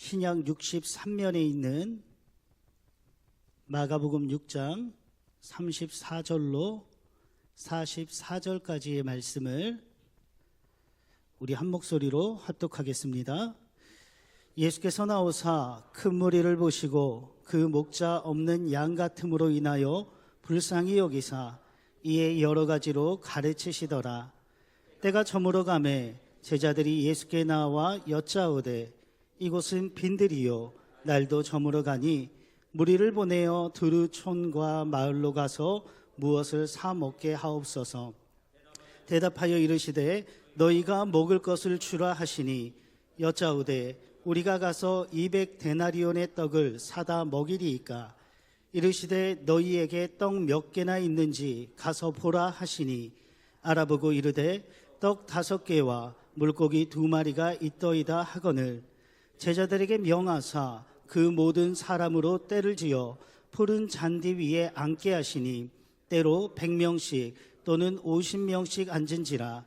신약 63면에 있는 마가복음 6장 34절로 44절까지의 말씀을 우리 한 목소리로 합독하겠습니다. 예수께서 나오사 큰 무리를 보시고 그 목자 없는 양 같음으로 인하여 불쌍히 여기사 이에 여러 가지로 가르치시더라. 때가 저물어 가매 제자들이 예수께 나와 여짜오되 이곳은 빈들이요 날도 저물어 가니 무리를 보내어 두루 촌과 마을로 가서 무엇을 사 먹게 하옵소서. 대답하여 이르시되 너희가 먹을 것을 주라 하시니 여짜오되 우리가 가서 200데나리온의 떡을 사다 먹이리이까. 이르시되 너희에게 떡 몇 개나 있는지 가서 보라 하시니 알아보고 이르되 떡 5개와 물고기 2마리가 있더이다 하거늘 제자들에게 명하사 그 모든 사람으로 때를 지어 푸른 잔디 위에 앉게 하시니 때로 100명씩 또는 50명씩 앉은지라.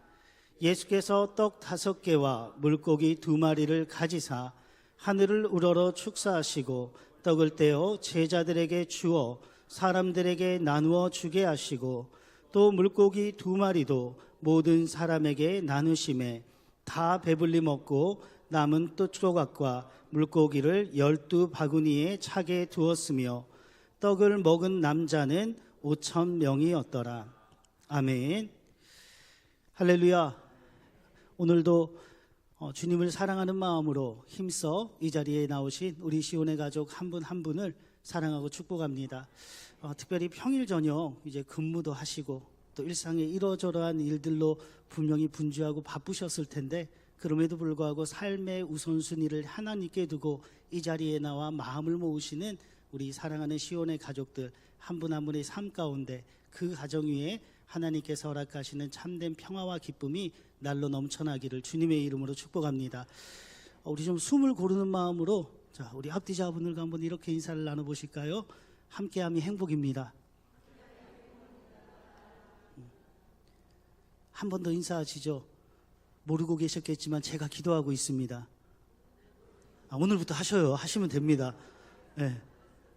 예수께서 떡 5개와 물고기 2마리를 가지사 하늘을 우러러 축사하시고 떡을 떼어 제자들에게 주어 사람들에게 나누어 주게 하시고 또 물고기 2마리도 모든 사람에게 나누심에 다 배불리 먹고 남은 또 조각과 물고기를 12바구니에 차게 두었으며 떡을 먹은 남자는 5,000명이었더라. 아멘. 할렐루야. 오늘도 주님을 사랑하는 마음으로 힘써 이 자리에 나오신 우리 시온의 가족 한 분 한 분을 사랑하고 축복합니다. 특별히 평일 저녁 이제 근무도 하시고 또 일상의 이러저러한 일들로 분명히 분주하고 바쁘셨을 텐데 그럼에도 불구하고 삶의 우선순위를 하나님께 두고 이 자리에 나와 마음을 모으시는 우리 사랑하는 시온의 가족들 한 분 한 분의 삶 가운데 그 가정 위에 하나님께서 허락하시는 참된 평화와 기쁨이 날로 넘쳐나기를 주님의 이름으로 축복합니다. 우리 좀 숨을 고르는 마음으로 자, 우리 앞뒤자분들과 한번 이렇게 인사를 나눠보실까요? 함께함이 행복입니다. 한 번 더 인사하시죠. 모르고 계셨겠지만 제가 기도하고 있습니다. 오늘부터 하시면 됩니다. 네.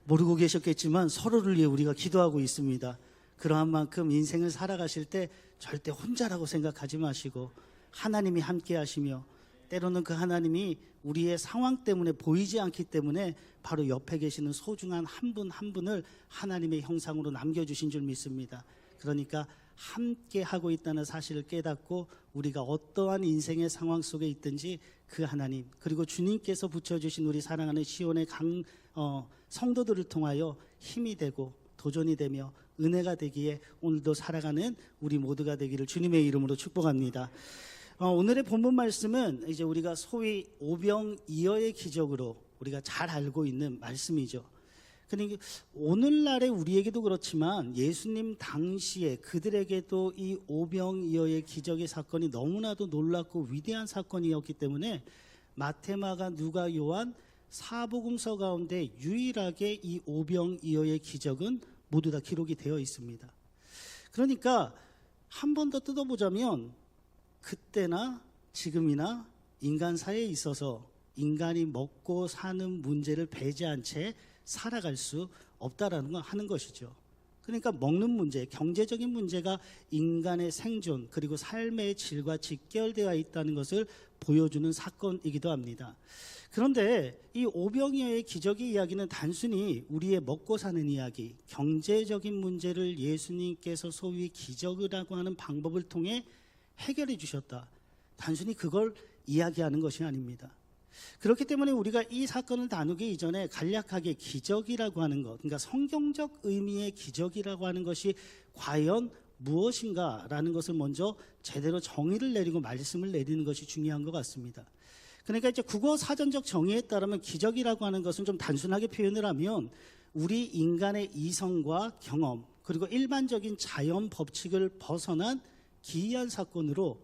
모르고 계셨겠지만 서로를 위해 우리가 기도하고 있습니다. 그러한 만큼 인생을 살아가실 때 절대 혼자라고 생각하지 마시고 하나님이 함께 하시며 때로는 그 하나님이 우리의 상황 때문에 보이지 않기 때문에 바로 옆에 계시는 소중한 한 분 한 분을 하나님의 형상으로 남겨주신 줄 믿습니다. 그러니까 함께 하고 있다는 사실을 깨닫고 우리가 어떠한 인생의 상황 속에 있든지 그 하나님 그리고 주님께서 붙여주신 우리 사랑하는 시온의 성도들을 통하여 힘이 되고 도전이 되며 은혜가 되기에 오늘도 살아가는 우리 모두가 되기를 주님의 이름으로 축복합니다. 오늘의 본문 말씀은 이제 우리가 소위 오병이어의 기적으로 우리가 잘 알고 있는 말씀이죠. 그러니까 오늘날의 우리에게도 그렇지만 예수님 당시에 그들에게도 이 오병이어의 기적의 사건이 너무나도 놀랍고 위대한 사건이었기 때문에 마태, 마가, 누가, 요한 사복음서 가운데 유일하게 이 오병이어의 기적은 모두 다 기록이 되어 있습니다. 그러니까 한 번 더 뜯어보자면 그때나 지금이나 인간사에 있어서 인간이 먹고 사는 문제를 배제한 채 살아갈 수 없다라는 걸 하는 것이죠. 그러니까 먹는 문제, 경제적인 문제가 인간의 생존 그리고 삶의 질과 직결되어 있다는 것을 보여주는 사건이기도 합니다. 그런데 이 오병이어의 기적의 이야기는 단순히 우리의 먹고 사는 이야기, 경제적인 문제를 예수님께서 소위 기적이라고 하는 방법을 통해 해결해 주셨다. 단순히 그걸 이야기하는 것이 아닙니다. 그렇기 때문에 우리가 이 사건을 나누기 이전에 간략하게 기적이라고 하는 것, 그러니까 성경적 의미의 기적이라고 하는 것이 과연 무엇인가라는 것을 먼저 제대로 정의를 내리고 말씀을 내리는 것이 중요한 것 같습니다. 그러니까 이제 국어 사전적 정의에 따르면 기적이라고 하는 것은 좀 단순하게 표현을 하면 우리 인간의 이성과 경험 그리고 일반적인 자연 법칙을 벗어난 기이한 사건으로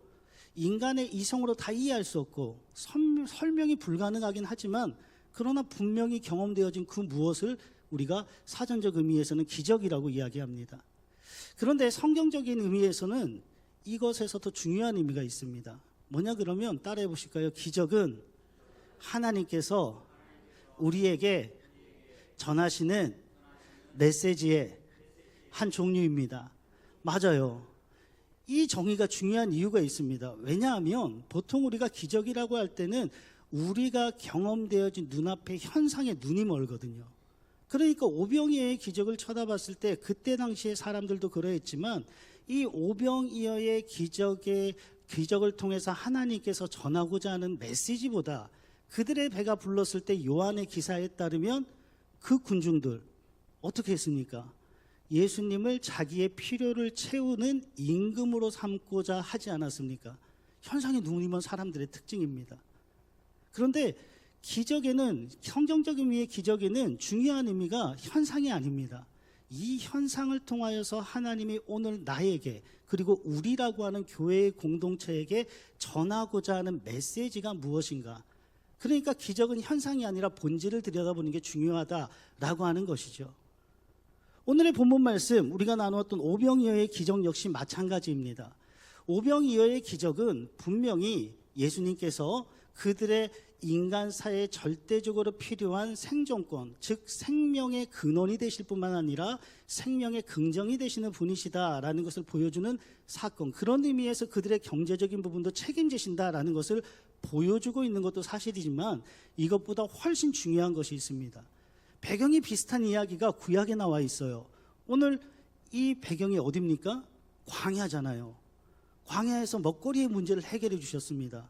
인간의 이성으로 다 이해할 수 없고 설명이 불가능하긴 하지만 그러나 분명히 경험되어진 그 무엇을 우리가 사전적 의미에서는 기적이라고 이야기합니다. 그런데 성경적인 의미에서는 이것에서 더 중요한 의미가 있습니다. 뭐냐 그러면 따라해 보실까요? 기적은 하나님께서 우리에게 전하시는 메시지의 한 종류입니다. 맞아요. 이 정의가 중요한 이유가 있습니다. 왜냐하면 보통 우리가 기적이라고 할 때는 우리가 경험되어진 눈앞의 현상에 눈이 멀거든요. 그러니까 오병이어의 기적을 쳐다봤을 때 그때 당시에 사람들도 그러했지만 이 오병이어의 기적을 통해서 하나님께서 전하고자 하는 메시지보다 그들의 배가 불렀을 때 요한의 기사에 따르면 그 군중들 어떻게 했습니까? 예수님을 자기의 필요를 채우는 임금으로 삼고자 하지 않았습니까? 현상에 눈이 먼 사람들의 특징입니다. 그런데 기적에는, 성경적 의미의 기적에는 중요한 의미가 현상이 아닙니다. 이 현상을 통하여서 하나님이 오늘 나에게 그리고 우리라고 하는 교회의 공동체에게 전하고자 하는 메시지가 무엇인가. 그러니까 기적은 현상이 아니라 본질을 들여다보는 게 중요하다라고 하는 것이죠. 오늘의 본문 말씀, 우리가 나누었던 오병이어의 기적 역시 마찬가지입니다. 오병이어의 기적은 분명히 예수님께서 그들의 인간사에 절대적으로 필요한 생존권, 즉 생명의 근원이 되실 뿐만 아니라 생명의 긍정이 되시는 분이시다라는 것을 보여주는 사건, 그런 의미에서 그들의 경제적인 부분도 책임지신다라는 것을 보여주고 있는 것도 사실이지만 이것보다 훨씬 중요한 것이 있습니다. 배경이 비슷한 이야기가 구약에 나와 있어요. 오늘 이 배경이 어디입니까? 광야잖아요. 광야에서 먹거리의 문제를 해결해 주셨습니다.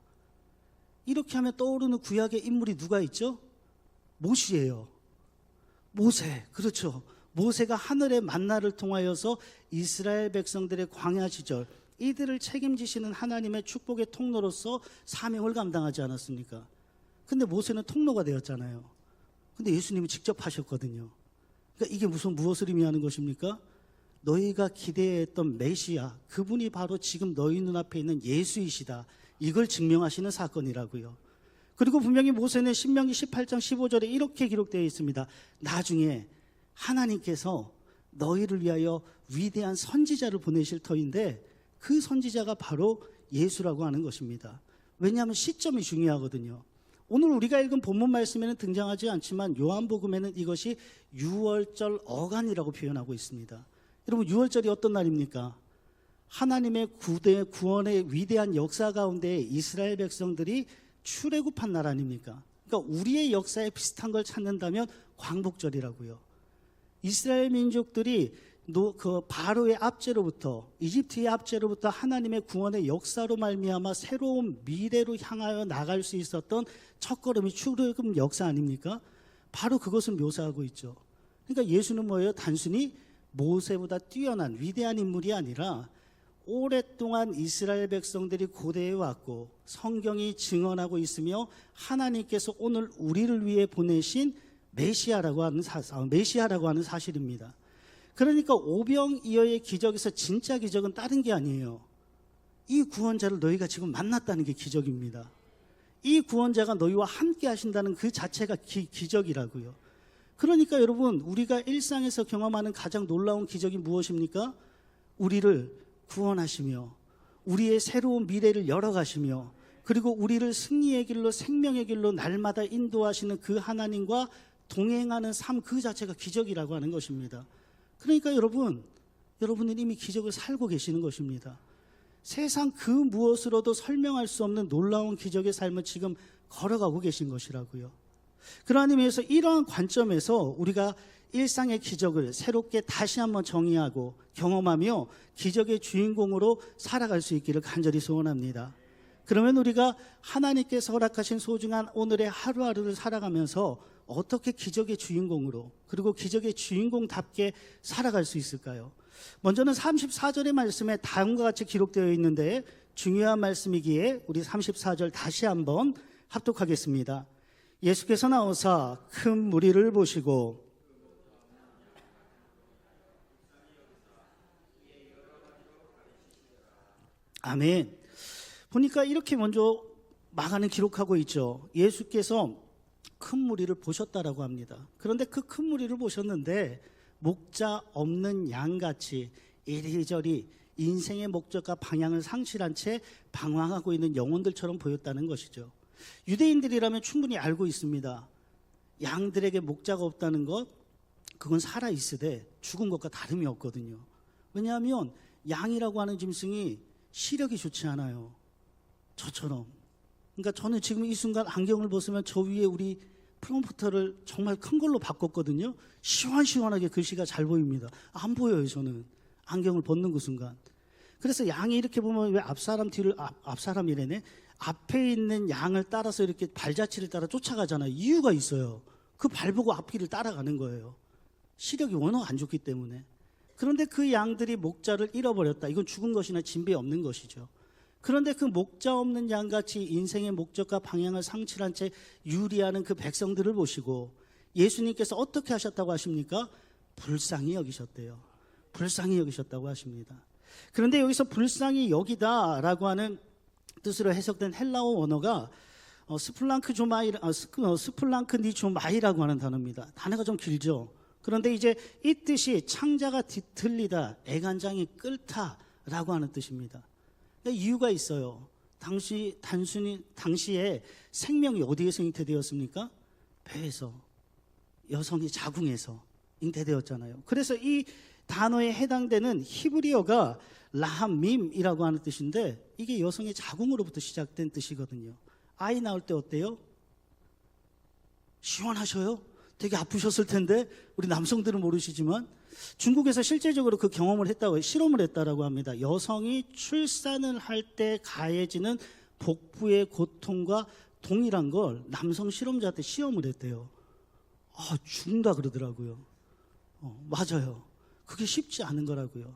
이렇게 하면 떠오르는 구약의 인물이 누가 있죠? 모시예요. 모세, 그렇죠. 모세가 하늘의 만나를 통하여서 이스라엘 백성들의 광야 시절 이들을 책임지시는 하나님의 축복의 통로로서 사명을 감당하지 않았습니까? 근데 모세는 통로가 되었잖아요. 근데 예수님이 직접 하셨거든요. 그러니까 이게 무엇을 의미하는 것입니까? 너희가 기대했던 메시아, 그분이 바로 지금 너희 눈앞에 있는 예수이시다. 이걸 증명하시는 사건이라고요. 그리고 분명히 모세는 신명기 18장 15절에 이렇게 기록되어 있습니다. 나중에 하나님께서 너희를 위하여 위대한 선지자를 보내실 터인데 그 선지자가 바로 예수라고 하는 것입니다. 왜냐하면 시점이 중요하거든요. 오늘 우리가 읽은 본문 말씀에는 등장하지 않지만 요한복음에는 이것이 유월절 어간이라고 표현하고 있습니다. 여러분, 유월절이 어떤 날입니까? 하나님의 구원의 위대한 역사 가운데 이스라엘 백성들이 출애굽한 날 아닙니까? 그러니까 우리의 역사에 비슷한 걸 찾는다면 광복절이라고요. 이스라엘 민족들이 그 바로의 압제로부터, 이집트의 압제로부터 하나님의 구원의 역사로 말미암아 새로운 미래로 향하여 나갈 수 있었던 첫걸음이 출애굽 역사 아닙니까? 바로 그것을 묘사하고 있죠. 그러니까 예수는 뭐예요? 단순히 모세보다 뛰어난 위대한 인물이 아니라 오랫동안 이스라엘 백성들이 고대해 왔고 성경이 증언하고 있으며 하나님께서 오늘 우리를 위해 보내신 메시아라고 하는 사실입니다. 그러니까 오병이어의 기적에서 진짜 기적은 다른 게 아니에요. 이 구원자를 너희가 지금 만났다는 게 기적입니다. 이 구원자가 너희와 함께 하신다는 그 자체가 기적이라고요. 그러니까 여러분, 우리가 일상에서 경험하는 가장 놀라운 기적이 무엇입니까? 우리를 구원하시며 우리의 새로운 미래를 열어가시며 그리고 우리를 승리의 길로 생명의 길로 날마다 인도하시는 그 하나님과 동행하는 삶 그 자체가 기적이라고 하는 것입니다. 그러니까 여러분은 이미 기적을 살고 계시는 것입니다. 세상 그 무엇으로도 설명할 수 없는 놀라운 기적의 삶을 지금 걸어가고 계신 것이라고요. 그러한 의미에서 이러한 관점에서 우리가 일상의 기적을 새롭게 다시 한번 정의하고 경험하며 기적의 주인공으로 살아갈 수 있기를 간절히 소원합니다. 그러면 우리가 하나님께서 허락하신 소중한 오늘의 하루하루를 살아가면서 어떻게 기적의 주인공으로 그리고 기적의 주인공답게 살아갈 수 있을까요? 먼저는 34절의 말씀에 다음과 같이 기록되어 있는데 중요한 말씀이기에 우리 34절 다시 한번 합독하겠습니다. 예수께서 나오사 큰 무리를 보시고 아멘. 보니까 이렇게 먼저 마가는 기록하고 있죠. 예수께서 큰 무리를 보셨다라고 합니다. 그런데 그 큰 무리를 보셨는데 목자 없는 양같이 이리저리 인생의 목적과 방향을 상실한 채 방황하고 있는 영혼들처럼 보였다는 것이죠. 유대인들이라면 충분히 알고 있습니다. 양들에게 목자가 없다는 것, 그건 살아있으되 죽은 것과 다름이 없거든요. 왜냐하면 양이라고 하는 짐승이 시력이 좋지 않아요. 저처럼. 그러니까 저는 지금 이 순간 안경을 벗으면 저 위에 우리 프롬프터를 정말 큰 걸로 바꿨거든요. 시원시원하게 글씨가 잘 보입니다. 안 보여요, 저는. 안경을 벗는 그 순간. 그래서 양이 이렇게 보면 왜 앞사람 뒤를, 앞사람이래네. 앞에 있는 양을 따라서 이렇게 발자취를 따라 쫓아가잖아요. 이유가 있어요. 그 발 보고 앞길을 따라가는 거예요. 시력이 워낙 안 좋기 때문에. 그런데 그 양들이 목자를 잃어버렸다. 이건 죽은 것이나 진배 없는 것이죠. 그런데 그 목자 없는 양같이 인생의 목적과 방향을 상실한 채 유리하는 그 백성들을 보시고 예수님께서 어떻게 하셨다고 하십니까? 불쌍히 여기셨대요. 불쌍히 여기셨다고 하십니다. 그런데 여기서 불쌍히 여기다라고 하는 뜻으로 해석된 헬라어 원어가 스플랑크 니조마이라고 하는 단어입니다. 단어가 좀 길죠. 그런데 이제 이 뜻이 창자가 뒤틀리다, 애간장이 끓다라고 하는 뜻입니다. 이유가 있어요. 당시에 생명이 어디에서 잉태되었습니까? 배에서, 여성이 자궁에서 잉태되었잖아요. 그래서 이 단어에 해당되는 히브리어가 라함밈이라고 하는 뜻인데 이게 여성의 자궁으로부터 시작된 뜻이거든요. 아이 나올 때 어때요? 시원하셔요? 되게 아프셨을 텐데 우리 남성들은 모르시지만 중국에서 실제적으로 그 경험을 했다고, 실험을 했다라고 합니다. 여성이 출산을 할 때 가해지는 복부의 고통과 동일한 걸 남성 실험자한테 시험을 했대요. 죽는다 그러더라고요. 맞아요. 그게 쉽지 않은 거라고요.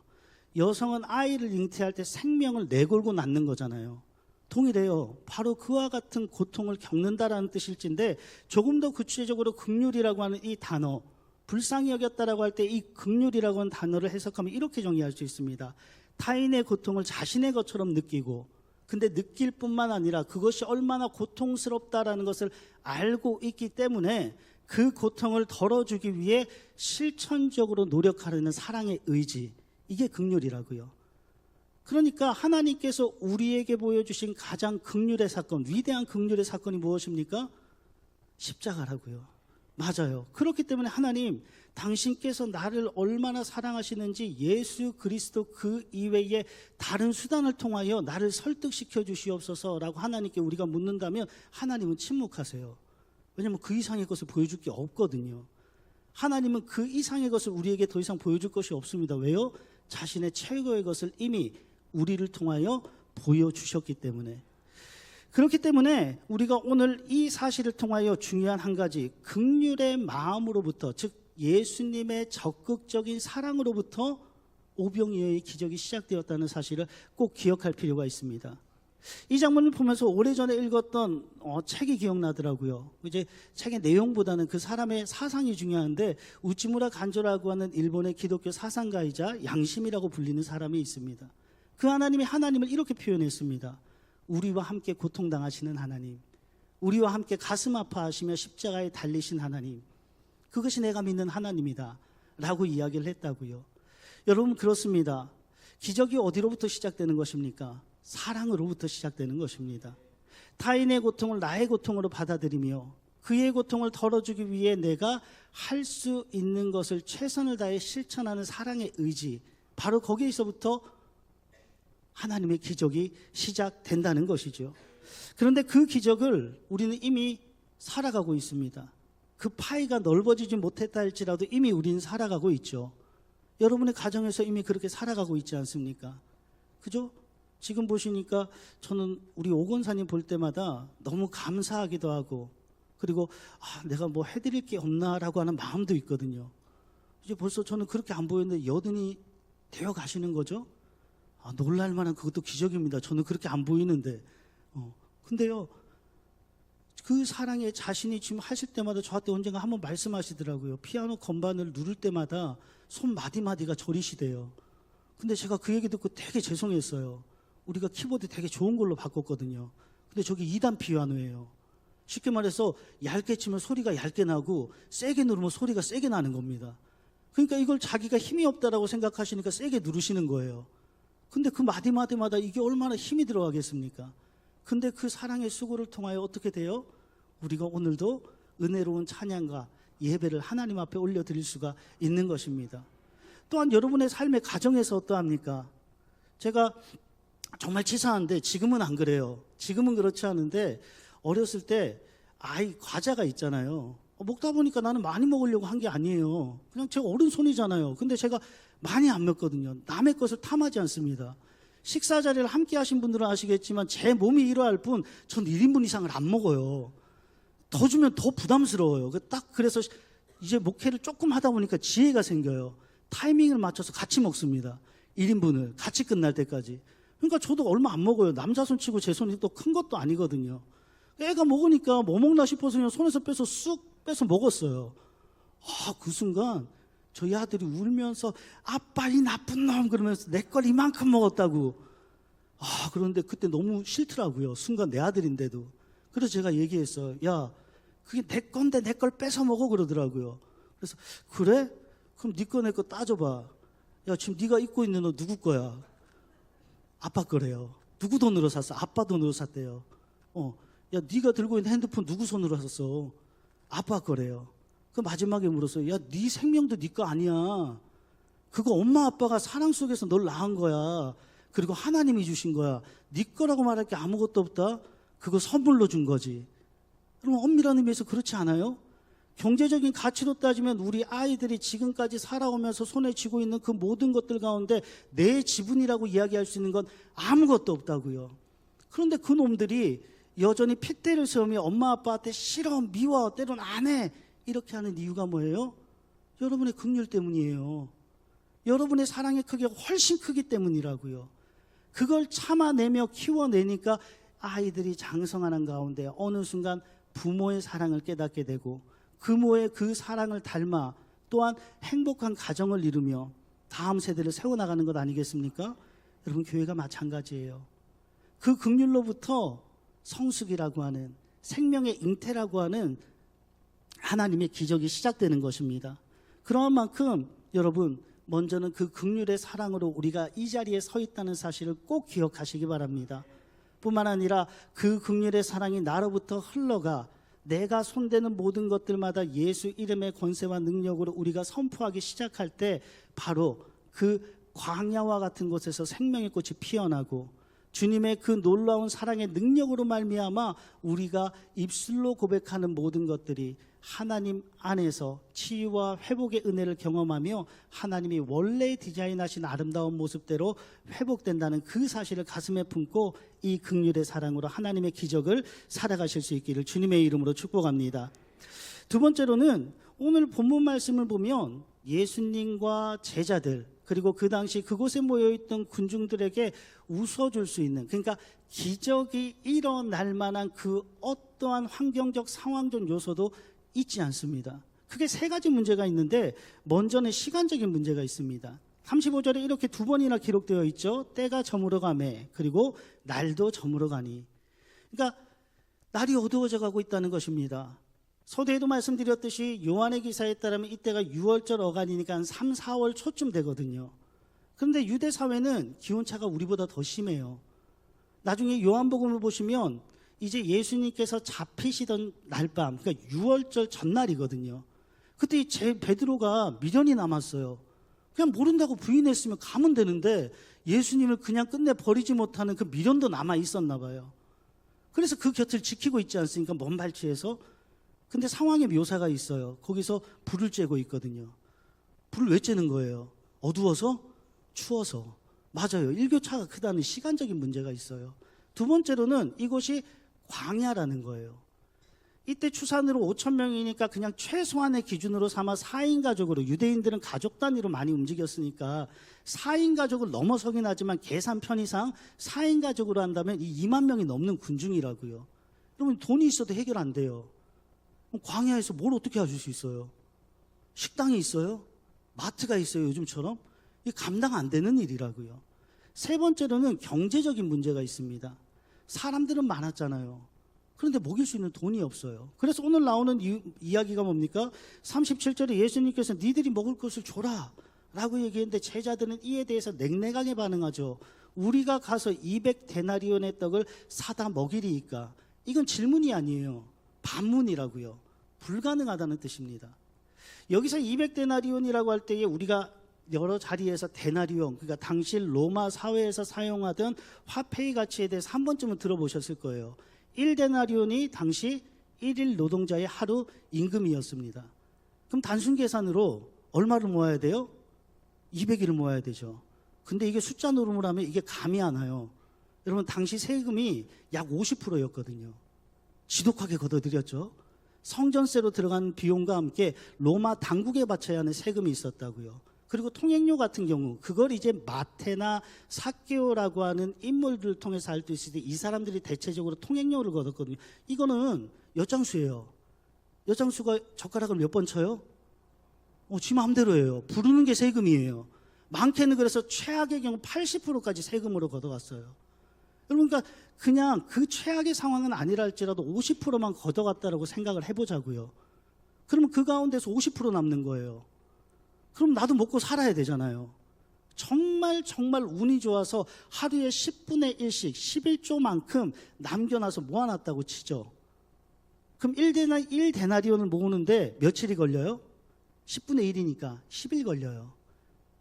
여성은 아이를 잉태할 때 생명을 내걸고 낳는 거잖아요. 동일해요. 바로 그와 같은 고통을 겪는다라는 뜻일진데 조금 더 구체적으로 긍휼이라고 하는 이 단어, 불쌍히 여겼다라고 할 때 이 긍휼이라고 하는 단어를 해석하면 이렇게 정의할 수 있습니다. 타인의 고통을 자신의 것처럼 느끼고, 근데 느낄 뿐만 아니라 그것이 얼마나 고통스럽다라는 것을 알고 있기 때문에 그 고통을 덜어주기 위해 실천적으로 노력하려는 사랑의 의지, 이게 긍휼이라고요. 그러니까 하나님께서 우리에게 보여주신 가장 긍휼의 사건, 위대한 긍휼의 사건이 무엇입니까? 십자가라고요. 맞아요. 그렇기 때문에 하나님, 당신께서 나를 얼마나 사랑하시는지 예수 그리스도 그 이외에 다른 수단을 통하여 나를 설득시켜 주시옵소서라고 하나님께 우리가 묻는다면 하나님은 침묵하세요. 왜냐하면 그 이상의 것을 보여줄 게 없거든요. 하나님은 그 이상의 것을 우리에게 더 이상 보여줄 것이 없습니다. 왜요? 자신의 최고의 것을 이미 우리를 통하여 보여주셨기 때문에. 그렇기 때문에 우리가 오늘 이 사실을 통하여 중요한 한 가지, 긍휼의 마음으로부터, 즉 예수님의 적극적인 사랑으로부터 오병이어의 기적이 시작되었다는 사실을 꼭 기억할 필요가 있습니다. 이 장면을 보면서 오래전에 읽었던 책이 기억나더라고요. 이제 책의 내용보다는 그 사람의 사상이 중요한데, 우찌무라 간조라고 하는 일본의 기독교 사상가이자 양심이라고 불리는 사람이 있습니다. 그 하나님이 하나님을 이렇게 표현했습니다. 우리와 함께 고통당하시는 하나님, 우리와 함께 가슴 아파하시며 십자가에 달리신 하나님, 그것이 내가 믿는 하나님이다 라고 이야기를 했다고요. 여러분, 그렇습니다. 기적이 어디로부터 시작되는 것입니까? 사랑으로부터 시작되는 것입니다. 타인의 고통을 나의 고통으로 받아들이며 그의 고통을 덜어주기 위해 내가 할 수 있는 것을 최선을 다해 실천하는 사랑의 의지, 바로 거기에서부터 하나님의 기적이 시작된다는 것이죠. 그런데 그 기적을 우리는 이미 살아가고 있습니다. 그 파이가 넓어지지 못했다 할지라도 이미 우리는 살아가고 있죠. 여러분의 가정에서 이미 그렇게 살아가고 있지 않습니까? 그죠? 지금 보시니까 저는 우리 오건사님 볼 때마다 너무 감사하기도 하고, 그리고 내가 뭐 해드릴 게 없나라고 하는 마음도 있거든요. 이제 벌써 저는 그렇게 안 보였는데 여든이 되어 가시는 거죠. 놀랄만한 그것도 기적입니다. 저는 그렇게 안 보이는데. 근데요, 그 사랑에 자신이 지금 하실 때마다 저한테 언젠가 한번 말씀하시더라고요. 피아노 건반을 누를 때마다 손 마디마디가 저리시대요. 근데 제가 그 얘기 듣고 되게 죄송했어요. 우리가 키보드 되게 좋은 걸로 바꿨거든요. 근데 저기 2단 피아노예요. 쉽게 말해서 얇게 치면 소리가 얇게 나고 세게 누르면 소리가 세게 나는 겁니다. 그러니까 이걸 자기가 힘이 없다라고 생각하시니까 세게 누르시는 거예요. 근데 그 마디마디마다 이게 얼마나 힘이 들어가겠습니까? 근데 그 사랑의 수고를 통하여 어떻게 돼요? 우리가 오늘도 은혜로운 찬양과 예배를 하나님 앞에 올려드릴 수가 있는 것입니다. 또한 여러분의 삶의 가정에서 어떠합니까? 제가 정말 치사한데 지금은 안 그래요. 지금은 그렇지 않은데 어렸을 때 아이 과자가 있잖아요. 먹다 보니까 나는 많이 먹으려고 한 게 아니에요. 그냥 제 어른손이잖아요. 근데 제가 많이 안 먹거든요. 남의 것을 탐하지 않습니다. 식사 자리를 함께 하신 분들은 아시겠지만 제 몸이 이러할 뿐 전 1인분 이상을 안 먹어요. 더 주면 더 부담스러워요. 딱 그래서 이제 목회를 조금 하다 보니까 지혜가 생겨요. 타이밍을 맞춰서 같이 먹습니다. 1인분을 같이 끝날 때까지. 그러니까 저도 얼마 안 먹어요. 남자 손 치고 제 손이 또 큰 것도 아니거든요. 애가 먹으니까 뭐 먹나 싶어서 그냥 손에서 빼서 쑥 빼서 먹었어요. 그 순간 저희 아들이 울면서 아빠 이 나쁜 놈 그러면서 내 걸 이만큼 먹었다고. 그런데 그때 너무 싫더라고요. 순간 내 아들인데도. 그래서 제가 얘기했어요. 야, 그게 내 건데 내 걸 뺏어 먹어 그러더라고요. 그래서 그래? 그럼 네 거 내 거 따져봐. 야, 지금 네가 입고 있는 옷 누구 거야? 아빠 거래요. 누구 돈으로 샀어? 아빠 돈으로 샀대요. 야, 네가 들고 있는 핸드폰 누구 손으로 샀어? 아빠 거래요. 그 마지막에 물었어요. 야, 네 생명도 네 거 아니야. 그거 엄마 아빠가 사랑 속에서 널 낳은 거야. 그리고 하나님이 주신 거야. 네 거라고 말할 게 아무것도 없다. 그거 선물로 준 거지. 그럼 엄밀한 의미에서 그렇지 않아요? 경제적인 가치로 따지면 우리 아이들이 지금까지 살아오면서 손에 쥐고 있는 그 모든 것들 가운데 내 지분이라고 이야기할 수 있는 건 아무것도 없다고요. 그런데 그 놈들이 여전히 핏대를 세우며 엄마 아빠한테 싫어, 미워, 때론 안 해 이렇게 하는 이유가 뭐예요? 여러분의 긍휼 때문이에요. 여러분의 사랑의 크기가 훨씬 크기 때문이라고요. 그걸 참아내며 키워내니까 아이들이 장성하는 가운데 어느 순간 부모의 사랑을 깨닫게 되고 부모의 그 사랑을 닮아 또한 행복한 가정을 이루며 다음 세대를 세워나가는 것 아니겠습니까? 여러분, 교회가 마찬가지예요. 그 긍휼로부터 성숙이라고 하는 생명의 잉태라고 하는 하나님의 기적이 시작되는 것입니다. 그러한 만큼 여러분, 먼저는 그 긍휼의 사랑으로 우리가 이 자리에 서 있다는 사실을 꼭 기억하시기 바랍니다. 뿐만 아니라 그 긍휼의 사랑이 나로부터 흘러가 내가 손대는 모든 것들마다 예수 이름의 권세와 능력으로 우리가 선포하기 시작할 때 바로 그 광야와 같은 곳에서 생명의 꽃이 피어나고 주님의 그 놀라운 사랑의 능력으로 말미암아 우리가 입술로 고백하는 모든 것들이 하나님 안에서 치유와 회복의 은혜를 경험하며 하나님이 원래 디자인하신 아름다운 모습대로 회복된다는 그 사실을 가슴에 품고 이 긍휼의 사랑으로 하나님의 기적을 살아가실 수 있기를 주님의 이름으로 축복합니다. 두 번째로는 오늘 본문 말씀을 보면 예수님과 제자들 그리고 그 당시 그곳에 모여있던 군중들에게 웃어줄 수 있는, 그러니까 기적이 일어날 만한 그 어떠한 환경적 상황적 요소도 있지 않습니다. 크게 세 가지 문제가 있는데 먼저는 시간적인 문제가 있습니다. 35절에 이렇게 두 번이나 기록되어 있죠. 때가 저물어 가매 그리고 날도 저물어 가니. 그러니까 날이 어두워져 가고 있다는 것입니다. 서두에도 말씀드렸듯이 요한의 기사에 따르면 이때가 6월절 어간이니까 한 3, 4월 초쯤 되거든요. 그런데 유대 사회는 기온차가 우리보다 더 심해요. 나중에 요한복음을 보시면 이제 예수님께서 잡히시던 날밤, 그러니까 6월절 전날이거든요. 그때 제 베드로가 미련이 남았어요. 그냥 모른다고 부인했으면 가면 되는데 예수님을 그냥 끝내 버리지 못하는 그 미련도 남아 있었나 봐요. 그래서 그 곁을 지키고 있지 않습니까? 먼 발치에서. 근데 상황의 묘사가 있어요. 거기서 불을 쬐고 있거든요. 불을 왜 쬐는 거예요? 어두워서? 추워서. 맞아요. 일교차가 크다는 시간적인 문제가 있어요. 두 번째로는 이곳이 광야라는 거예요. 이때 추산으로 5,000명이니까 그냥 최소한의 기준으로 삼아 4인 가족으로, 유대인들은 가족 단위로 많이 움직였으니까 4인 가족을 넘어서긴 하지만 계산 편의상 4인 가족으로 한다면 이 2만 명이 넘는 군중이라고요. 여러분, 돈이 있어도 해결 안 돼요. 광야에서 뭘 어떻게 하실 수 있어요? 식당이 있어요? 마트가 있어요? 요즘처럼? 이게 감당 안 되는 일이라고요. 세 번째로는 경제적인 문제가 있습니다. 사람들은 많았잖아요. 그런데 먹일 수 있는 돈이 없어요. 그래서 오늘 나오는 이야기가 뭡니까? 37절에 예수님께서 니들이 먹을 것을 줘라 라고 얘기했는데 제자들은 이에 대해서 냉랭하게 반응하죠. 우리가 가서 200데나리온의 떡을 사다 먹이리이까? 이건 질문이 아니에요. 반문이라고요. 불가능하다는 뜻입니다. 여기서 200데나리온이라고 할 때에 우리가 여러 자리에서 데나리온, 그러니까 당시 로마 사회에서 사용하던 화폐의 가치에 대해서 한 번쯤은 들어보셨을 거예요. 1데나리온이 당시 1일 노동자의 하루 임금이었습니다. 그럼 단순 계산으로 얼마를 모아야 돼요? 200일을 모아야 되죠. 근데 이게 숫자 노름을 하면 이게 감이 안 와요. 여러분, 당시 세금이 약 50%였거든요. 지독하게 걷어들였죠. 성전세로 들어간 비용과 함께 로마 당국에 바쳐야 하는 세금이 있었다고요. 그리고 통행료 같은 경우, 그걸 이제 마테나 사케오라고 하는 인물들을 통해서 알 수 있을 때 이 사람들이 대체적으로 통행료를 걷었거든요. 이거는 엿장수예요. 엿장수가 젓가락을 몇 번 쳐요? 지 마음대로예요. 부르는 게 세금이에요. 많게는 그래서 최악의 경우 80%까지 세금으로 걷어갔어요. 그러니까 그냥 그 최악의 상황은 아니라 할지라도 50%만 걷어갔다라고 생각을 해보자고요. 그러면 그 가운데서 50% 남는 거예요. 그럼 나도 먹고 살아야 되잖아요. 정말 운이 좋아서 하루에 10분의 1씩 11조만큼 남겨놔서 모아놨다고 치죠. 그럼 1데나리온을 모으는데 며칠이 걸려요? 10분의 1이니까 10일 걸려요.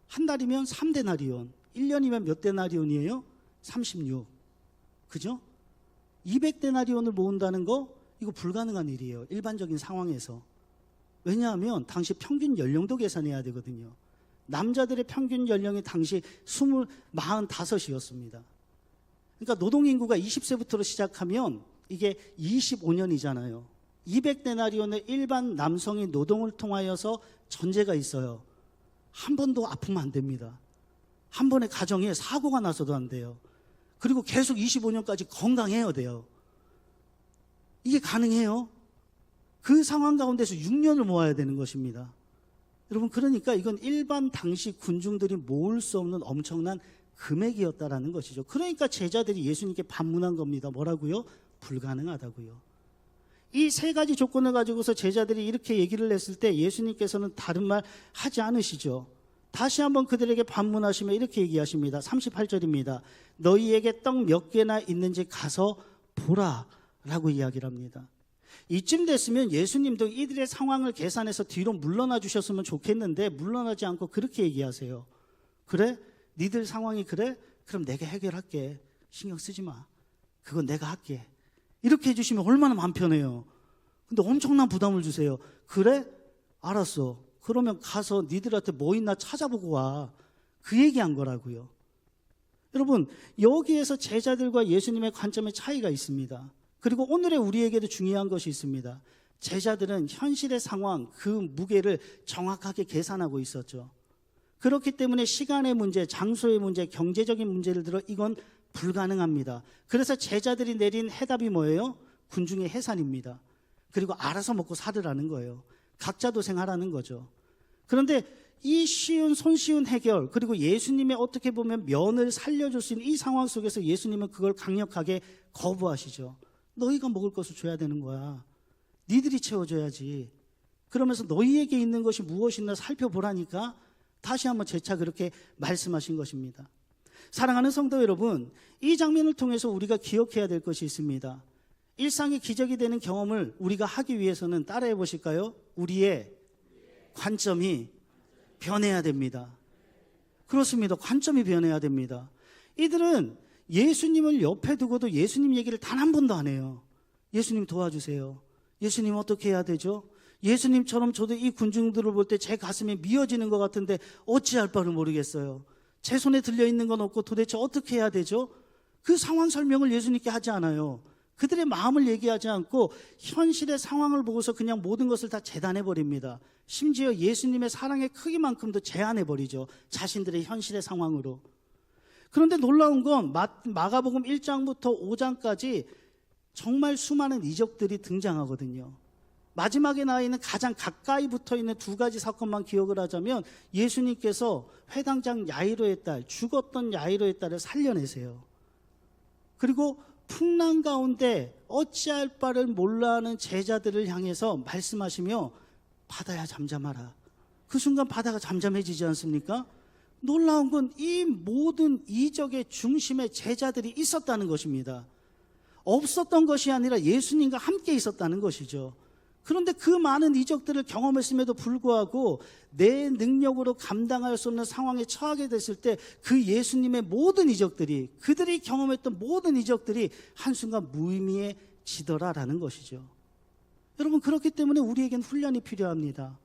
한 달이면 3데나리온, 1년이면 몇 데나리온이에요? 36. 그죠? 200데나리온을 모은다는 거, 이거 불가능한 일이에요. 일반적인 상황에서. 왜냐하면 당시 평균 연령도 계산해야 되거든요. 남자들의 평균 연령이 당시 45이었습니다. 그러니까 노동인구가 20세부터 시작하면 이게 25년이잖아요. 200데나리온의 일반 남성이 노동을 통하여서 전제가 있어요. 한 번도 아프면 안 됩니다. 한 번의 가정에 사고가 나서도 안 돼요. 그리고 계속 25년까지 건강해야 돼요. 이게 가능해요? 그 상황 가운데서 6년을 모아야 되는 것입니다. 여러분, 그러니까 이건 일반 당시 군중들이 모을 수 없는 엄청난 금액이었다라는 것이죠. 그러니까 제자들이 예수님께 반문한 겁니다. 뭐라고요? 불가능하다고요. 이 세 가지 조건을 가지고서 제자들이 이렇게 얘기를 했을 때 예수님께서는 다른 말 하지 않으시죠. 다시 한번 그들에게 반문하시며 이렇게 얘기하십니다. 38절입니다. 너희에게 떡 몇 개나 있는지 가서 보라 라고 이야기를 합니다. 이쯤 됐으면 예수님도 이들의 상황을 계산해서 뒤로 물러나 주셨으면 좋겠는데 물러나지 않고 그렇게 얘기하세요. 그래? 니들 상황이 그래? 그럼 내가 해결할게. 신경 쓰지 마. 그건 내가 할게. 이렇게 해주시면 얼마나 마음 편해요. 근데 엄청난 부담을 주세요. 그래? 알았어. 그러면 가서 니들한테 뭐 있나 찾아보고 와. 그 얘기한 거라고요. 여러분, 여기에서 제자들과 예수님의 관점의 차이가 있습니다. 그리고 오늘의 우리에게도 중요한 것이 있습니다. 제자들은 현실의 상황, 그 무게를 정확하게 계산하고 있었죠. 그렇기 때문에 시간의 문제, 장소의 문제, 경제적인 문제를 들어 이건 불가능합니다. 그래서 제자들이 내린 해답이 뭐예요? 군중의 해산입니다. 그리고 알아서 먹고 살으라는 거예요. 각자 도생하라는 거죠. 그런데 이 손쉬운 해결, 그리고 예수님의 어떻게 보면 면을 살려줄 수 있는 이 상황 속에서 예수님은 그걸 강력하게 거부하시죠. 너희가 먹을 것을 줘야 되는 거야. 니들이 채워줘야지. 그러면서 너희에게 있는 것이 무엇이나 살펴보라니까 다시 한번 재차 그렇게 말씀하신 것입니다. 사랑하는 성도 여러분, 이 장면을 통해서 우리가 기억해야 될 것이 있습니다. 일상의 기적이 되는 경험을 우리가 하기 위해서는 따라해 보실까요? 우리의 관점이 변해야 됩니다. 그렇습니다. 관점이 변해야 됩니다. 이들은 예수님을 옆에 두고도 예수님 얘기를 단 한 번도 안 해요. 예수님 도와주세요. 예수님 어떻게 해야 되죠? 예수님처럼 저도 이 군중들을 볼 때 제 가슴이 미어지는 것 같은데 어찌할 바를 모르겠어요. 제 손에 들려있는 건 없고 도대체 어떻게 해야 되죠? 그 상황 설명을 예수님께 하지 않아요. 그들의 마음을 얘기하지 않고 현실의 상황을 보고서 그냥 모든 것을 다 재단해버립니다. 심지어 예수님의 사랑의 크기만큼도 제한해버리죠. 자신들의 현실의 상황으로. 그런데 놀라운 건 마가복음 1장부터 5장까지 정말 수많은 이적들이 등장하거든요. 마지막에 나와 있는 가장 가까이 붙어 있는 두 가지 사건만 기억을 하자면 예수님께서 회당장 야이로의 딸, 죽었던 야이로의 딸을 살려내세요. 그리고 풍랑 가운데 어찌할 바를 몰라 하는 제자들을 향해서 말씀하시며 바다야 잠잠하라. 그 순간 바다가 잠잠해지지 않습니까? 놀라운 건 이 모든 이적의 중심에 제자들이 있었다는 것입니다. 없었던 것이 아니라 예수님과 함께 있었다는 것이죠. 그런데 그 많은 이적들을 경험했음에도 불구하고 내 능력으로 감당할 수 없는 상황에 처하게 됐을 때 그 예수님의 모든 이적들이, 그들이 경험했던 모든 이적들이 한순간 무의미해지더라라는 것이죠. 여러분, 그렇기 때문에 우리에겐 훈련이 필요합니다.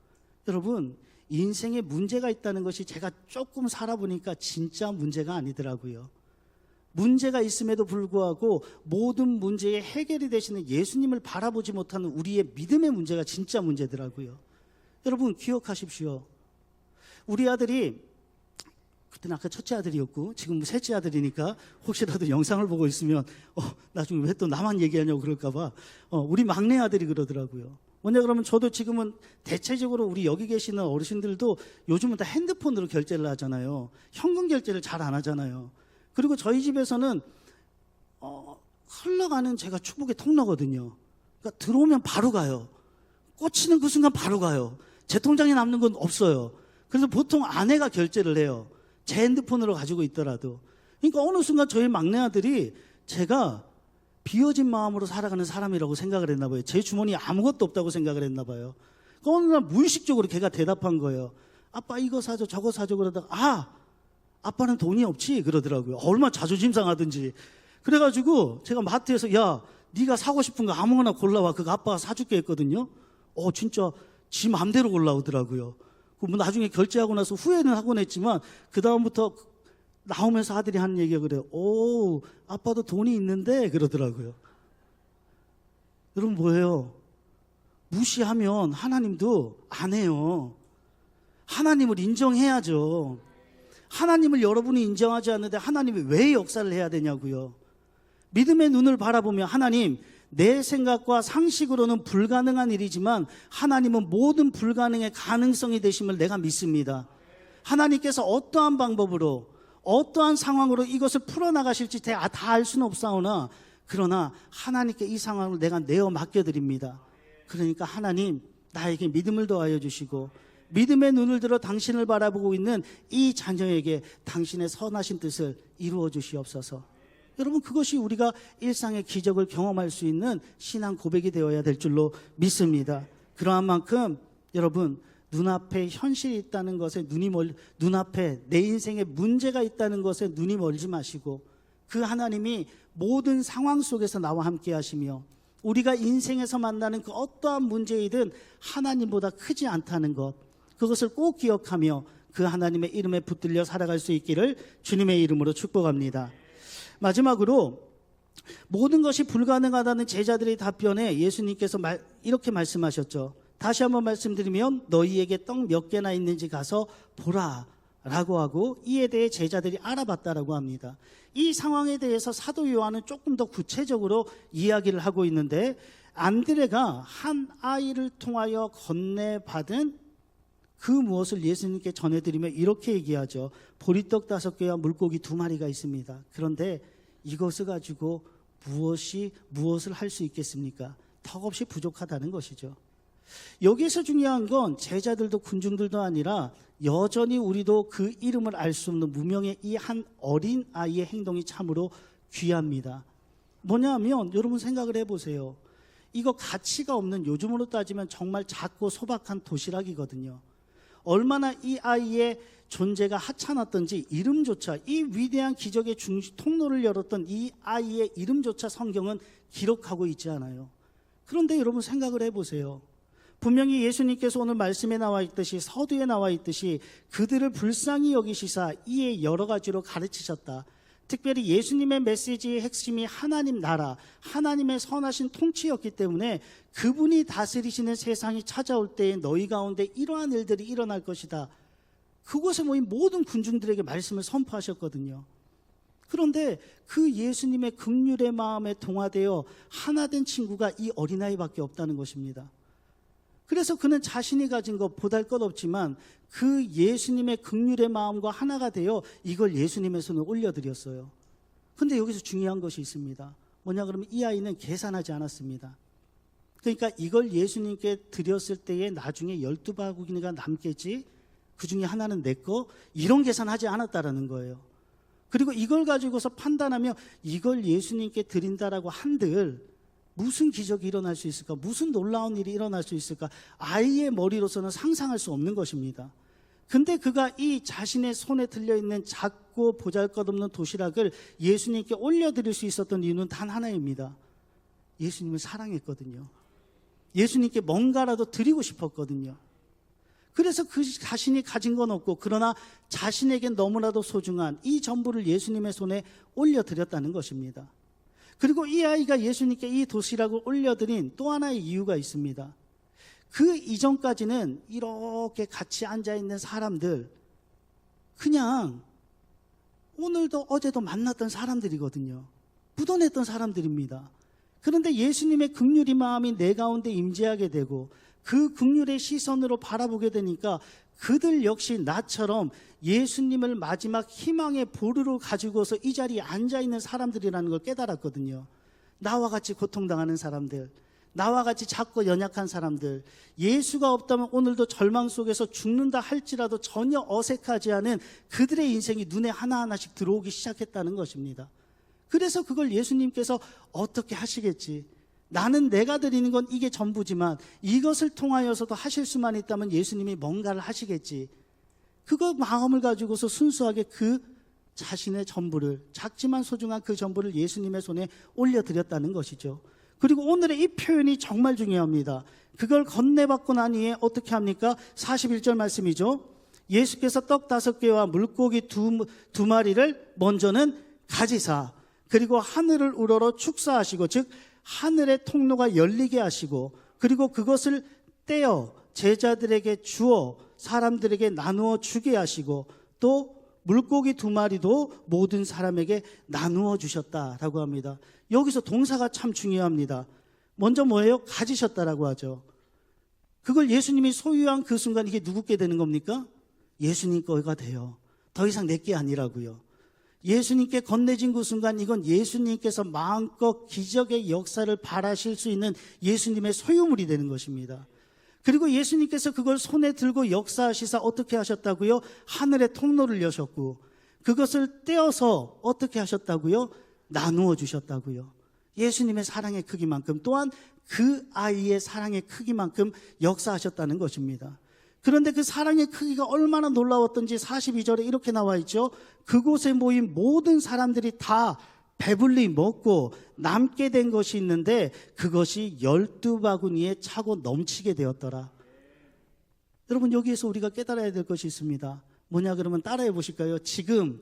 여러분, 인생에 문제가 있다는 것이 제가 조금 살아보니까 진짜 문제가 아니더라고요. 문제가 있음에도 불구하고 모든 문제의 해결이 되시는 예수님을 바라보지 못하는 우리의 믿음의 문제가 진짜 문제더라고요. 여러분, 기억하십시오. 우리 아들이, 그때는 아까 첫째 아들이었고 지금 셋째 아들이니까 혹시라도 영상을 보고 있으면 나중에 왜 또 나만 얘기하냐고 그럴까봐 우리 막내 아들이 그러더라고요. 뭐냐 그러면, 저도 지금은 대체적으로 우리 여기 계시는 어르신들도 요즘은 다 핸드폰으로 결제를 하잖아요. 현금 결제를 잘 안 하잖아요. 그리고 저희 집에서는 흘러가는 제가 축복의 통로거든요. 그러니까 들어오면 바로 가요. 꽂히는 그 순간 바로 가요. 제 통장에 남는 건 없어요. 그래서 보통 아내가 결제를 해요. 제 핸드폰으로 가지고 있더라도. 그러니까 어느 순간 저희 막내 아들이 제가 비어진 마음으로 살아가는 사람이라고 생각을 했나 봐요. 제 주머니에 아무것도 없다고 생각을 했나 봐요. 그러니까 어느 날 무의식적으로 걔가 대답한 거예요. 아빠 이거 사줘 저거 사줘 그러다가 아빠는 돈이 없지 그러더라고요. 얼마나 자존심 상하든지. 그래가지고 제가 마트에서 야 네가 사고 싶은 거 아무거나 골라와. 그거 아빠가 사줄게 했거든요. 진짜 지 맘대로 골라오더라고요. 뭐 나중에 결제하고 나서 후회는 하곤 했지만 그 다음부터 나오면서 아들이 하는 얘기가 그래요. 아빠도 돈이 있는데 그러더라고요. 여러분, 뭐예요? 무시하면 하나님도 안 해요. 하나님을 인정해야죠. 하나님을 여러분이 인정하지 않는데 하나님이 왜 역사를 해야 되냐고요. 믿음의 눈을 바라보면 하나님, 내 생각과 상식으로는 불가능한 일이지만 하나님은 모든 불가능의 가능성이 되심을 내가 믿습니다. 하나님께서 어떠한 방법으로 어떠한 상황으로 이것을 풀어나가실지 다 알 수는 없사오나, 그러나 하나님께 이 상황을 내가 내어 맡겨드립니다. 그러니까 하나님, 나에게 믿음을 더하여 주시고 믿음의 눈을 들어 당신을 바라보고 있는 이 자녀에게 당신의 선하신 뜻을 이루어 주시옵소서. 여러분, 그것이 우리가 일상의 기적을 경험할 수 있는 신앙 고백이 되어야 될 줄로 믿습니다. 그러한 만큼 여러분, 눈앞에 현실이 있다는 것에 눈앞에 내 인생에 문제가 있다는 것에 눈이 멀지 마시고, 그 하나님이 모든 상황 속에서 나와 함께 하시며 우리가 인생에서 만나는 그 어떠한 문제이든 하나님보다 크지 않다는 것, 그것을 꼭 기억하며 그 하나님의 이름에 붙들려 살아갈 수 있기를 주님의 이름으로 축복합니다. 마지막으로, 모든 것이 불가능하다는 제자들의 답변에 예수님께서 이렇게 말씀하셨죠. 다시 한번 말씀드리면 너희에게 떡 몇 개나 있는지 가서 보라 라고 하고, 이에 대해 제자들이 알아봤다라고 합니다. 이 상황에 대해서 사도 요한은 조금 더 구체적으로 이야기를 하고 있는데, 안드레가 한 아이를 통하여 건네받은 그 무엇을 예수님께 전해드리며 이렇게 얘기하죠. 보리떡 5개와 물고기 2마리가 있습니다. 그런데 이것을 가지고 무엇을 할 수 있겠습니까? 턱없이 부족하다는 것이죠. 여기에서 중요한 건 제자들도 군중들도 아니라 여전히 우리도 그 이름을 알 수 없는 무명의 이 한 어린 아이의 행동이 참으로 귀합니다. 뭐냐면, 여러분 생각을 해보세요. 이거 가치가 없는, 요즘으로 따지면 정말 작고 소박한 도시락이거든요. 얼마나 이 아이의 존재가 하찮았던지 이름조차, 이 위대한 기적의 통로를 열었던 이 아이의 이름조차 성경은 기록하고 있지 않아요. 그런데 여러분 생각을 해보세요. 분명히 예수님께서 오늘 말씀에 나와 있듯이, 서두에 나와 있듯이 그들을 불쌍히 여기시사 이에 여러 가지로 가르치셨다. 특별히 예수님의 메시지의 핵심이 하나님 나라, 하나님의 선하신 통치였기 때문에 그분이 다스리시는 세상이 찾아올 때에 너희 가운데 이러한 일들이 일어날 것이다. 그곳에 모인 모든 군중들에게 말씀을 선포하셨거든요. 그런데 그 예수님의 긍휼의 마음에 동화되어 하나 된 친구가 이 어린아이밖에 없다는 것입니다. 그래서 그는 자신이 가진 것 보잘것없지만 그 예수님의 긍휼의 마음과 하나가 되어 이걸 예수님의 손에 올려드렸어요. 그런데 여기서 중요한 것이 있습니다. 뭐냐 그러면, 이 아이는 계산하지 않았습니다. 그러니까 이걸 예수님께 드렸을 때에 나중에 12바구니가 남겠지, 그 중에 하나는 내 거, 이런 계산하지 않았다라는 거예요. 그리고 이걸 가지고서 판단하며 이걸 예수님께 드린다라고 한들 무슨 기적이 일어날 수 있을까? 무슨 놀라운 일이 일어날 수 있을까? 아이의 머리로서는 상상할 수 없는 것입니다. 근데 그가 이 자신의 손에 들려있는 작고 보잘것없는 도시락을 예수님께 올려드릴 수 있었던 이유는 단 하나입니다. 예수님을 사랑했거든요. 예수님께 뭔가라도 드리고 싶었거든요. 그래서 그 자신이 가진 건 없고 그러나 자신에겐 너무나도 소중한 이 전부를 예수님의 손에 올려드렸다는 것입니다. 그리고 이 아이가 예수님께 이 도시락을 올려드린 또 하나의 이유가 있습니다. 그 이전까지는 이렇게 같이 앉아있는 사람들, 그냥 오늘도 어제도 만났던 사람들이거든요. 묻어냈던 사람들입니다. 그런데 예수님의 긍휼의 마음이 내 가운데 임재하게 되고 그 긍휼의 시선으로 바라보게 되니까 그들 역시 나처럼 예수님을 마지막 희망의 보루로 가지고서 이 자리에 앉아있는 사람들이라는 걸 깨달았거든요. 나와 같이 고통당하는 사람들, 나와 같이 작고 연약한 사람들, 예수가 없다면 오늘도 절망 속에서 죽는다 할지라도 전혀 어색하지 않은 그들의 인생이 눈에 하나하나씩 들어오기 시작했다는 것입니다. 그래서 그걸 예수님께서 어떻게 하시겠지? 나는 내가 드리는 건 이게 전부지만 이것을 통하여서도 하실 수만 있다면 예수님이 뭔가를 하시겠지. 그거 마음을 가지고서 순수하게 그 자신의 전부를, 작지만 소중한 그 전부를 예수님의 손에 올려드렸다는 것이죠. 그리고 오늘의 이 표현이 정말 중요합니다. 그걸 건네받고 난 이후에 어떻게 합니까? 41절 말씀이죠. 예수께서 떡 5개와 물고기 두 마리를 먼저는 가지사 그리고 하늘을 우러러 축사하시고, 즉 하늘의 통로가 열리게 하시고, 그리고 그것을 떼어 제자들에게 주어 사람들에게 나누어 주게 하시고, 또 물고기 2마리도 모든 사람에게 나누어 주셨다라고 합니다. 여기서 동사가 참 중요합니다. 먼저 뭐예요? 가지셨다라고 하죠. 그걸 예수님이 소유한 그 순간 이게 누구께 되는 겁니까? 예수님 거가 돼요. 더 이상 내게 아니라고요. 예수님께 건네진 그 순간 이건 예수님께서 마음껏 기적의 역사를 바라실 수 있는 예수님의 소유물이 되는 것입니다. 그리고 예수님께서 그걸 손에 들고 역사하시사 어떻게 하셨다고요? 하늘의 통로를 여셨고, 그것을 떼어서 어떻게 하셨다고요? 나누어 주셨다고요. 예수님의 사랑의 크기만큼, 또한 그 아이의 사랑의 크기만큼 역사하셨다는 것입니다. 그런데 그 사랑의 크기가 얼마나 놀라웠던지 42절에 이렇게 나와 있죠. 그곳에 모인 모든 사람들이 다 배불리 먹고 남게 된 것이 있는데 그것이 12바구니에 차고 넘치게 되었더라. 여러분, 여기에서 우리가 깨달아야 될 것이 있습니다. 뭐냐 그러면 따라해 보실까요? 지금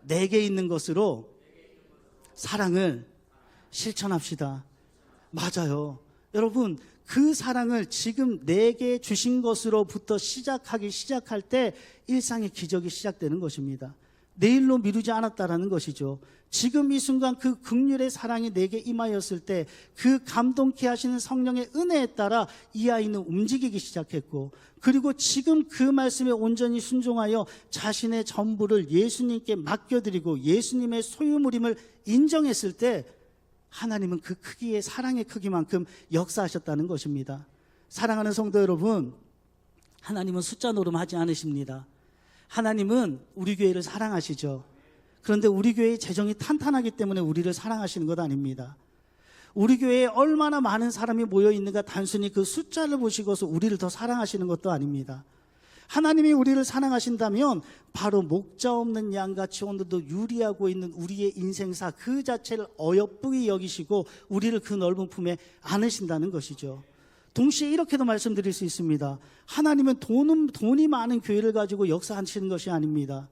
내게 있는 것으로 사랑을 실천합시다. 맞아요. 여러분, 그 사랑을 지금 내게 주신 것으로부터 시작할 때 일상의 기적이 시작되는 것입니다. 내일로 미루지 않았다라는 것이죠. 지금 이 순간 그 긍휼의 사랑이 내게 임하였을 때 그 감동케 하시는 성령의 은혜에 따라 이 아이는 움직이기 시작했고, 그리고 지금 그 말씀에 온전히 순종하여 자신의 전부를 예수님께 맡겨드리고 예수님의 소유물임을 인정했을 때 하나님은 그 크기의 사랑의 크기만큼 역사하셨다는 것입니다. 사랑하는 성도 여러분, 하나님은 숫자 노름하지 않으십니다. 하나님은 우리 교회를 사랑하시죠. 그런데 우리 교회의 재정이 탄탄하기 때문에 우리를 사랑하시는 것 아닙니다. 우리 교회에 얼마나 많은 사람이 모여 있는가 단순히 그 숫자를 보시고서 우리를 더 사랑하시는 것도 아닙니다. 하나님이 우리를 사랑하신다면 바로 목자 없는 양같이 오늘도 유리하고 있는 우리의 인생사 그 자체를 어여쁘게 여기시고 우리를 그 넓은 품에 안으신다는 것이죠. 동시에 이렇게도 말씀드릴 수 있습니다. 하나님은 돈이 많은 교회를 가지고 역사하시는 것이 아닙니다.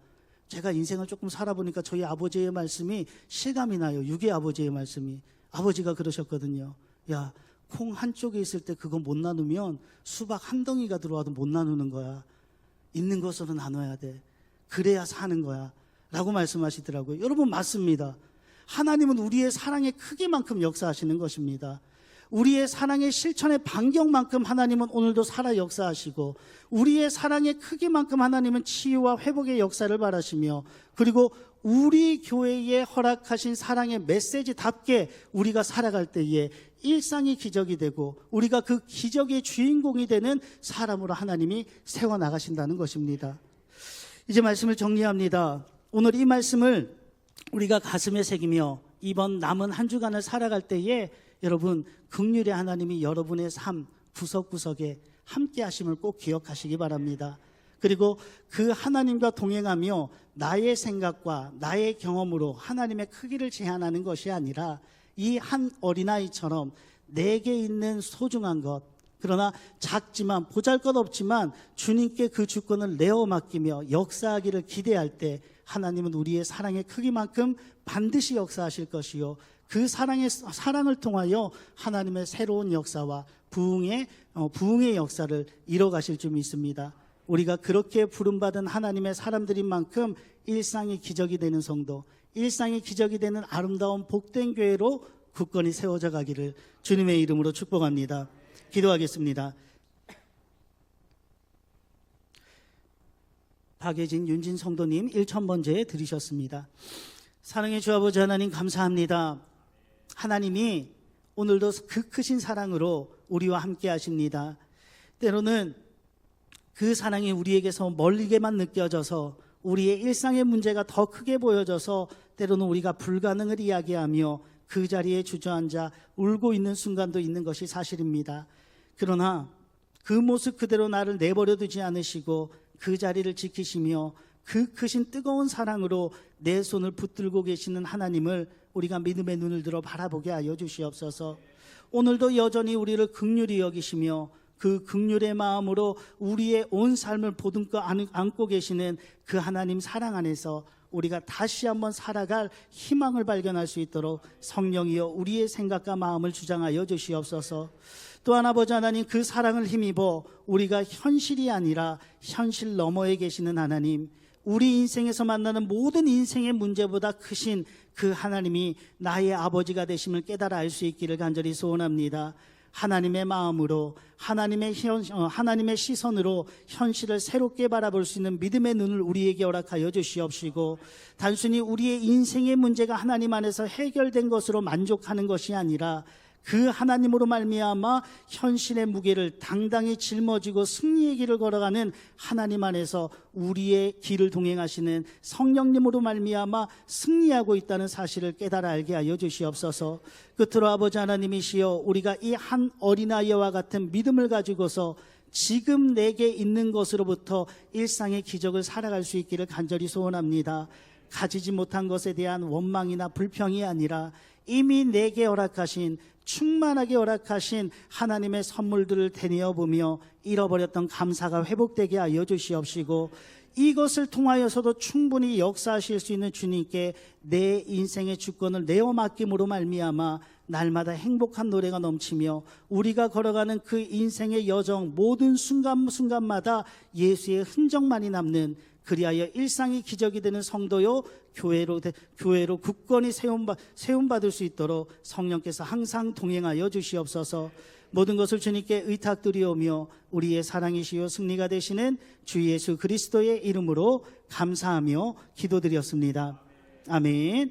제가 인생을 조금 살아보니까 저희 아버지의 말씀이 실감이 나요. 육의 아버지의 말씀이. 아버지가 그러셨거든요. 야, 콩 한쪽에 있을 때 그거 못 나누면 수박 한 덩이가 들어와도 못 나누는 거야. 있는 것으로 나눠야 돼. 그래야 사는 거야. 라고 말씀하시더라고요. 여러분, 맞습니다. 하나님은 우리의 사랑의 크기만큼 역사하시는 것입니다. 우리의 사랑의 실천의 반경만큼 하나님은 오늘도 살아 역사하시고, 우리의 사랑의 크기만큼 하나님은 치유와 회복의 역사를 바라시며, 그리고 우리 교회에 허락하신 사랑의 메시지답게 우리가 살아갈 때에 일상이 기적이 되고 우리가 그 기적의 주인공이 되는 사람으로 하나님이 세워나가신다는 것입니다. 이제 말씀을 정리합니다. 오늘 이 말씀을 우리가 가슴에 새기며 이번 남은 한 주간을 살아갈 때에 여러분, 긍휼의 하나님이 여러분의 삶 구석구석에 함께 하심을 꼭 기억하시기 바랍니다. 그리고 그 하나님과 동행하며 나의 생각과 나의 경험으로 하나님의 크기를 제한하는 것이 아니라 이 한 어린아이처럼 내게 있는 소중한 것, 그러나 작지만 보잘것없지만 주님께 그 주권을 내어 맡기며 역사하기를 기대할 때 하나님은 우리의 사랑의 크기만큼 반드시 역사하실 것이요, 그 사랑을 통하여 하나님의 새로운 역사와 부흥의 역사를 이뤄가실 줄 믿습니다. 우리가 그렇게 부름받은 하나님의 사람들인 만큼 일상이 기적이 되는 성도, 일상이 기적이 되는 아름다운 복된 교회로 굳건히 세워져 가기를 주님의 이름으로 축복합니다. 기도하겠습니다. 박예진, 윤진 성도님 1000번째 드리셨습니다. 사랑의 주 아버지 하나님, 감사합니다. 하나님이 오늘도 그 크신 사랑으로 우리와 함께 하십니다. 때로는 그 사랑이 우리에게서 멀리게만 느껴져서 우리의 일상의 문제가 더 크게 보여져서 때로는 우리가 불가능을 이야기하며 그 자리에 주저앉아 울고 있는 순간도 있는 것이 사실입니다. 그러나 그 모습 그대로 나를 내버려 두지 않으시고 그 자리를 지키시며 그 크신 뜨거운 사랑으로 내 손을 붙들고 계시는 하나님을 우리가 믿음의 눈을 들어 바라보게 하여 주시옵소서. 오늘도 여전히 우리를 긍휼히 여기시며 그 긍휼의 마음으로 우리의 온 삶을 보듬고 안고 계시는 그 하나님 사랑 안에서 우리가 다시 한번 살아갈 희망을 발견할 수 있도록 성령이여 우리의 생각과 마음을 주장하여 주시옵소서. 또한 아버지 하나님, 그 사랑을 힘입어 우리가 현실이 아니라 현실 너머에 계시는 하나님, 우리 인생에서 만나는 모든 인생의 문제보다 크신 그 하나님이 나의 아버지가 되심을 깨달아 알 수 있기를 간절히 소원합니다. 하나님의 마음으로, 하나님의 시선으로 현실을 새롭게 바라볼 수 있는 믿음의 눈을 우리에게 허락하여 주시옵시고, 단순히 우리의 인생의 문제가 하나님 안에서 해결된 것으로 만족하는 것이 아니라 그 하나님으로 말미암아 현실의 무게를 당당히 짊어지고 승리의 길을 걸어가는 하나님 안에서 우리의 길을 동행하시는 성령님으로 말미암아 승리하고 있다는 사실을 깨달아 알게 하여 주시옵소서. 끝으로 아버지 하나님이시여, 우리가 이 한 어린아이와 같은 믿음을 가지고서 지금 내게 있는 것으로부터 일상의 기적을 살아갈 수 있기를 간절히 소원합니다. 가지지 못한 것에 대한 원망이나 불평이 아니라 이미 내게 허락하신, 충만하게 허락하신 하나님의 선물들을 되뇌어 보며 잃어버렸던 감사가 회복되게 하여 주시옵시고, 이것을 통하여서도 충분히 역사하실 수 있는 주님께 내 인생의 주권을 내어 맡김으로 말미암아 날마다 행복한 노래가 넘치며 우리가 걸어가는 그 인생의 여정 모든 순간순간마다 예수의 흔적만이 남는, 그리하여 일상이 기적이 되는 성도요 교회로 굳건히 세움받을 수 있도록 성령께서 항상 동행하여 주시옵소서. 모든 것을 주님께 의탁드리오며 우리의 사랑이시요 승리가 되시는 주 예수 그리스도의 이름으로 감사하며 기도드렸습니다. 아멘.